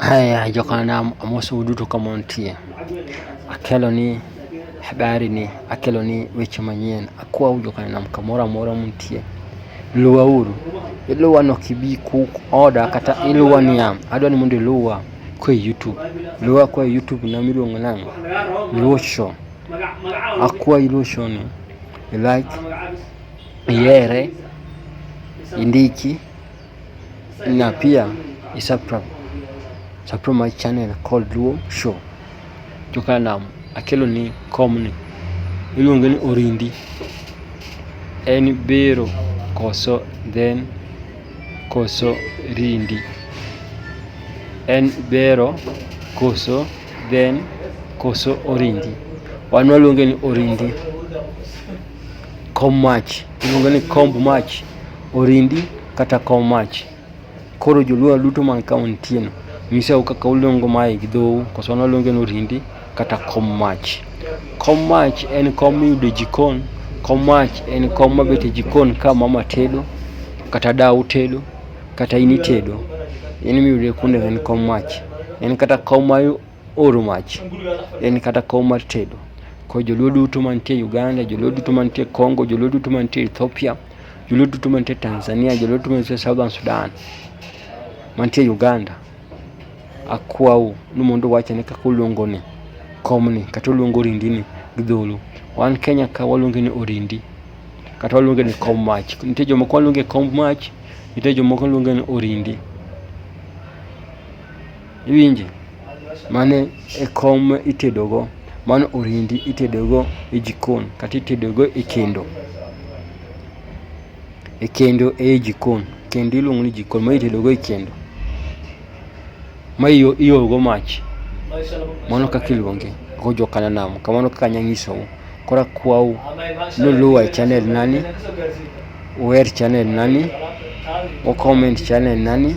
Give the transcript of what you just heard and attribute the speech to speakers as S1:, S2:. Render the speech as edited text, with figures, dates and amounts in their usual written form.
S1: Haya jokana amoso uduto kama untie. Akelo ni habari ni akelo ni weche manyien. Akwa jokana nam kamora mora muntie. Luwa uru. Iluwa no kibi cook order kata iluwa ni yam. Adwa ni mundi luwa kwa YouTube. Luwa kwa YouTube na miluongo nango. Luwa show. Akwa iluwa show ni. Like yere indiki na pia isubscribe my channel called Dholuo Show. Jokana akelo ni komni iluongo ni orindi. En bero koso then koso rindi. En bero koso then koso orindi. Wan waluonge ni orindi. Kom mach iluongo ni komb mach orindi kata kom mach. Koro joluo duto man ka untie no nyisau kaka uluongo mae gi dhou koso wan waluonge ni orindi kata kom mach. Kom mach en kom miyudo e jikon. Kom mach en kom mabet e jikon ka mama tedo kata dau tedo kata ini tedo. En miyudo kuonde en kom mach. En kata kom mar oro mach. En kata kom mar tedo. Ko joluo duto mantie Uganda, joluo duto mantie Congo, joluo duto mantie Ethiopia, joluo duto mantie Tanzania, joluo duto mantie Southern Sudan, mantie Uganda. Akwau numondo wacha ni kaka uluongo ni komni kata uluongo orindi ni gi dholu. Wan Kenya ka waluonge ni orindi kata waluonge ni kom mach. Nitie jomoko waluonge kom mach, nitie jomoko waluonge ni orindi. Iwinje? Mane e kom itedogo. Mano orindi itedogo e jikon kata itedogo e kendo. E kendo e jikon. Kendo iluongo ni jikon ma itedogo e kendo. Ma iyogo mach. Mano kaka iluonge. Ko jokana nam. Kamano kaka nyanyisou. Kora kwau nuluwa channel nani. Uwer channel nani. O comment channel nani.